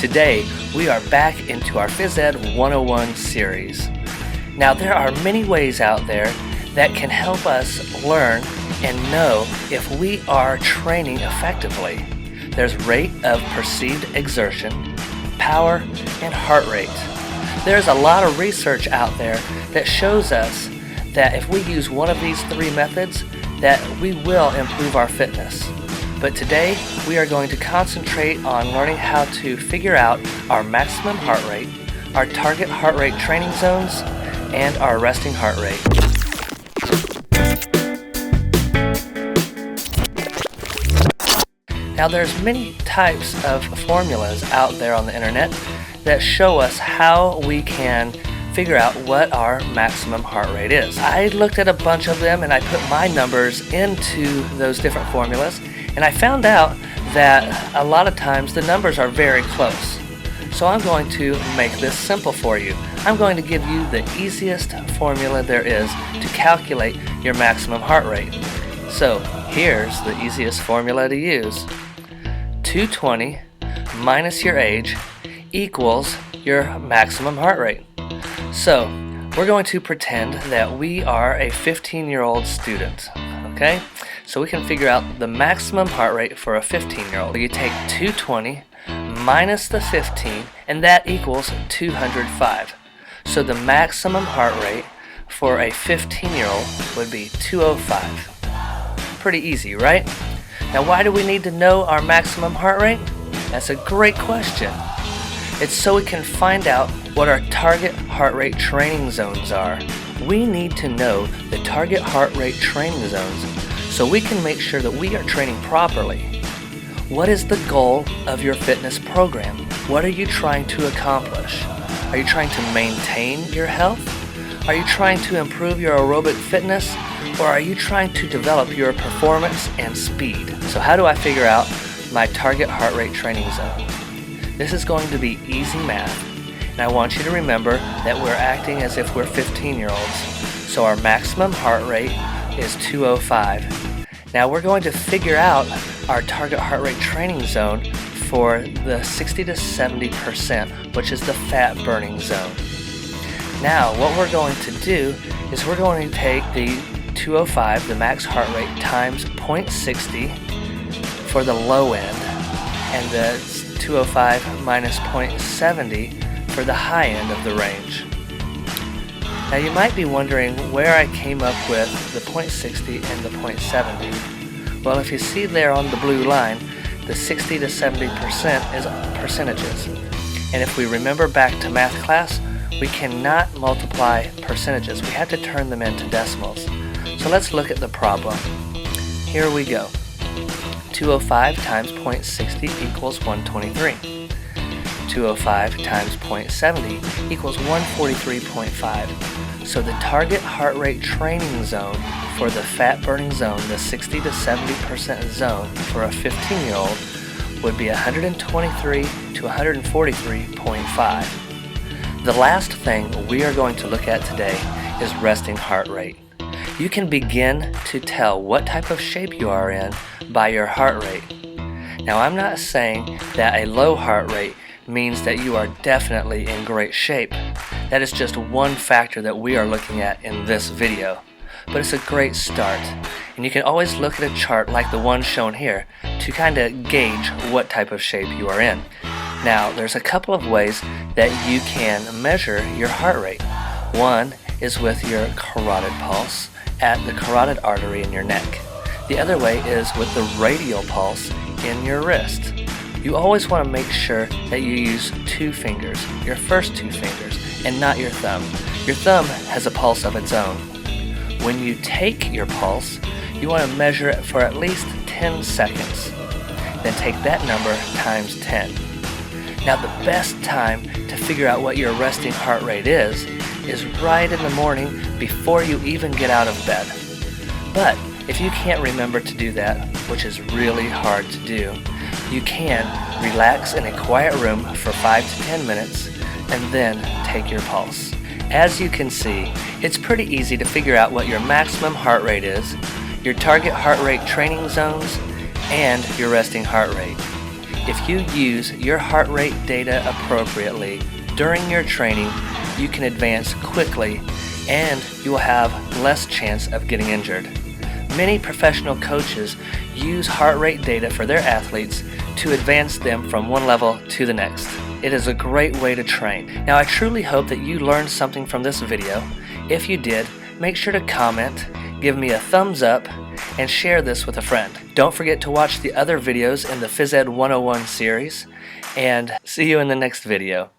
Today, we are back into our Phys Ed 101 series. Now, there are many ways out there that can help us learn and know if we are training effectively. There's rate of perceived exertion, power, and heart rate. There's a lot of research out there that shows us that if we use one of these three methods, that we will improve our fitness. But today, we are going to concentrate on learning how to figure out our maximum heart rate, our target heart rate training zones, and our resting heart rate. Now, there's many types of formulas out there on the internet that show us how we can figure out what our maximum heart rate is. I looked at a bunch of them and I put my numbers into those different formulas, and I found out that a lot of times the numbers are very close. So I'm going to make this simple for you. I'm going to give you the easiest formula there is to calculate your maximum heart rate. So here's the easiest formula to use. 220 minus your age equals your maximum heart rate. So we're going to pretend that we are a 15-year-old student, okay? So we can figure out the maximum heart rate for a 15-year-old. You take 220 minus the 15, and that equals 205. So the maximum heart rate for a 15-year-old would be 205. Pretty easy, right? Now, why do we need to know our maximum heart rate? That's a great question. It's so we can find out what our target heart rate training zones are. We need to know the target heart rate training zones so we can make sure that we are training properly. What is the goal of your fitness program? What are you trying to accomplish? Are you trying to maintain your health? Are you trying to improve your aerobic fitness? Or are you trying to develop your performance and speed? So how do I figure out my target heart rate training zone? This is going to be easy math, and I want you to remember that we're acting as if we're 15-year-olds. So our maximum heart rate is 205. Now we're going to figure out our target heart rate training zone for the 60 to 70%, which is the fat burning zone. Now what we're going to do is we're going to take the 205, the max heart rate, times 0.60 for the low end, and the 205 minus 0.70 for the high end of the range. Now you might be wondering where I came up with the 0.60 and the 0.70. Well, if you see there on the blue line, the 60 to 70% is percentages. And if we remember back to math class, we cannot multiply percentages. We have to turn them into decimals. So let's look at the problem. Here we go. 205 times 0.60 equals 123. 205 times 0.70 equals 143.5. So the target heart rate training zone for the fat burning zone, the 60 to 70% zone for a 15-year-old, would be 123 to 143.5. The last thing we are going to look at today is resting heart rate. You can begin to tell what type of shape you are in by your heart rate. Now, I'm not saying that a low heart rate means that you are definitely in great shape. That is just one factor that we are looking at in this video. But it's a great start. And you can always look at a chart like the one shown here to kind of gauge what type of shape you are in. Now, there's a couple of ways that you can measure your heart rate. One is with your carotid pulse at the carotid artery in your neck. The other way is with the radial pulse in your wrist. You always want to make sure that you use two fingers, your first two fingers, and not your thumb. Your thumb has a pulse of its own. When you take your pulse, you want to measure it for at least 10 seconds. Then take that number times 10. Now the best time to figure out what your resting heart rate is right in the morning before you even get out of bed. But if you can't remember to do that, which is really hard to do, you can relax in a quiet room for 5 to 10 minutes and then take your pulse. As you can see, it's pretty easy to figure out what your maximum heart rate is, your target heart rate training zones, and your resting heart rate. If you use your heart rate data appropriately during your training, you can advance quickly and you will have less chance of getting injured. Many professional coaches use heart rate data for their athletes to advance them from one level to the next. It is a great way to train. Now, I truly hope that you learned something from this video. If you did, make sure to comment, give me a thumbs up, and share this with a friend. Don't forget to watch the other videos in the Phys Ed 101 series, and see you in the next video.